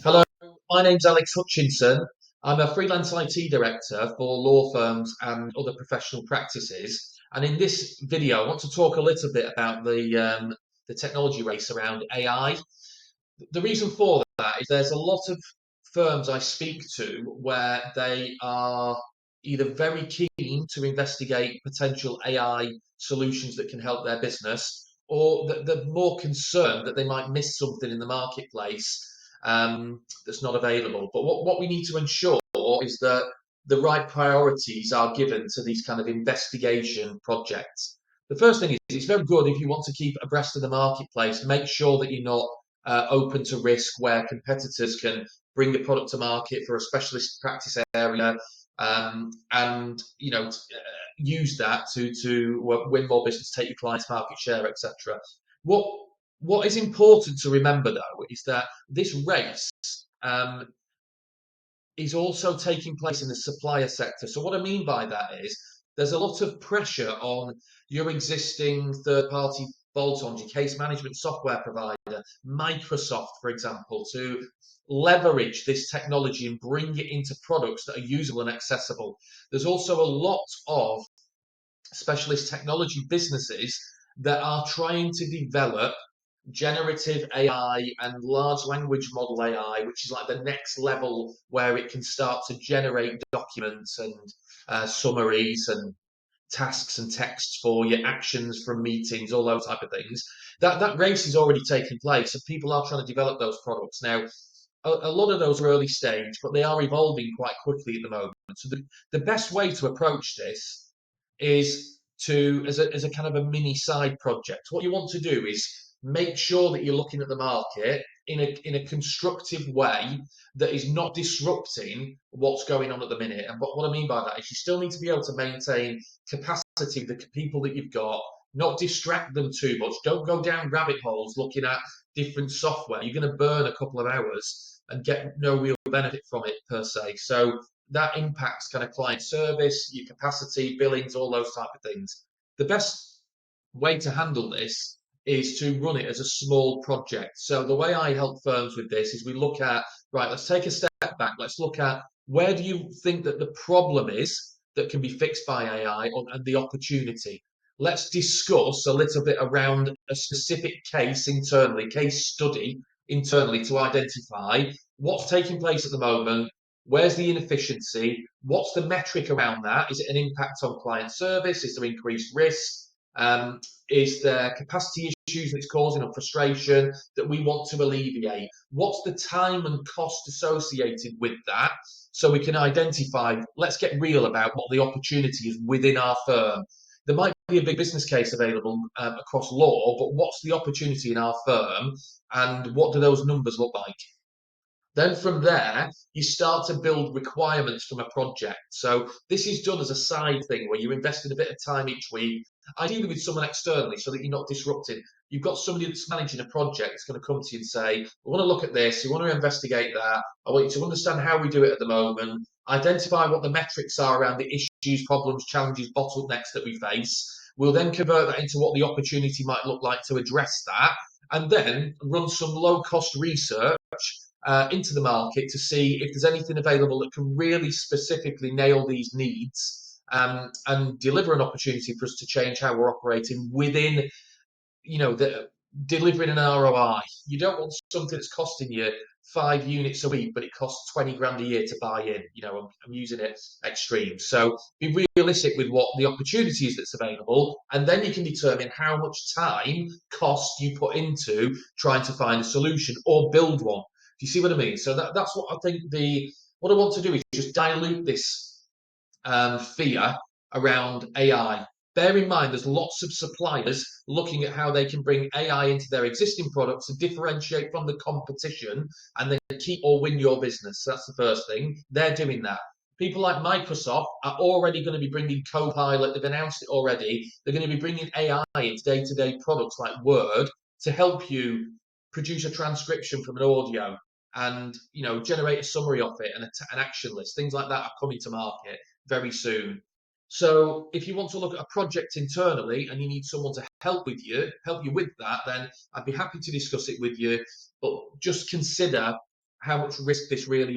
Hello, my name's Alex Hutchinson. I'm a freelance IT director for law firms and other professional practices. And in this video, I want to talk a little bit about the technology race around AI. The reason for that is there's a lot of firms I speak to where they are either very keen to investigate potential AI solutions that can help their business, or that they're more concerned that they might miss something in the marketplace that's not available. But what we need to ensure is that the right priorities are given to these kind of investigation projects. The first thing is it's very good if you want to keep abreast of the marketplace, make sure that you're not open to risk where competitors can bring a product to market for a specialist practice area, and use that to win more business, take your clients' market share, etc. What what is important to remember though is that this race um, is also taking place in the supplier sector. So what I mean by that is there's a lot of pressure on your existing third-party bolt-ons, your case management software provider, Microsoft, for example, to leverage this technology and bring it into products that are usable and accessible. There's also a lot of specialist technology businesses that are trying to develop generative AI and large language model AI, which is like the next level where it can start to generate documents and summaries and tasks and texts for your actions from meetings, all those type of things. That race is already taking place, and people are trying to develop those products now. A lot of those are early stage, but they are evolving quite quickly at the moment. So the best way to approach this is to as a kind of a mini side project. What you want to do is make sure that you're looking at the market in a constructive way that is not disrupting what's going on at the minute. And what I mean by that is you still need to be able to maintain capacity of the people that you've got, not distract them too much. Don't go down rabbit holes looking at different software. You're going to burn a couple of hours and get no real benefit from it per se. So that impacts kind of client service, your capacity, billings, all those type of things. The best way to handle this is to run it as a small project. So the way I help firms with this is we look at, right, let's take a step back. Let's look at where do you think that the problem is that can be fixed by AI and the opportunity. Let's discuss a little bit around a specific case internally, case study internally to identify what's taking place at the moment, where's the inefficiency, what's the metric around that? Is it an impact on client service? Is there increased risk? Um, is there capacity issues that's causing or frustration that we want to alleviate? What's the time and cost associated with that? So we can identify, let's get real about what the opportunity is within our firm. There might be a big business case available across law, but what's the opportunity in our firm and what do those numbers look like? Then from there, you start to build requirements from a project. So this is done as a side thing where you invest in a bit of time each week, ideally with someone externally so that you're not disrupted. You've got somebody that's managing a project that's going to come to you and say, I want to look at this, you want to investigate that, I want you to understand how we do it at the moment, identify what the metrics are around the issues, problems, challenges, bottlenecks that we face. We'll then convert that into what the opportunity might look like to address that, and then run some low cost research into the market to see if there's anything available that can really specifically nail these needs, and deliver an opportunity for us to change how we're operating within, the delivering an ROI. You don't want something that's costing you 5 units a week, but it costs 20 grand a year to buy in. I'm using it extreme. So be realistic with what the opportunity is that's available, and then you can determine how much time, cost you put into trying to find a solution or build one. Do you see what I mean? So that's what I think what I want to do is just dilute this fear around AI. Bear in mind, there's lots of suppliers looking at how they can bring AI into their existing products to differentiate from the competition and then keep or win your business. So that's the first thing. They're doing that. People like Microsoft are already going to be bringing Copilot. They've announced it already. They're going to be bringing AI into day-to-day products like Word to help you produce a transcription from an audio and generate a summary of it and an action list. Things like that are coming to market very soon. So if you want to look at a project internally and you need someone to help you with that, then I'd be happy to discuss it with you. But just consider how much risk this really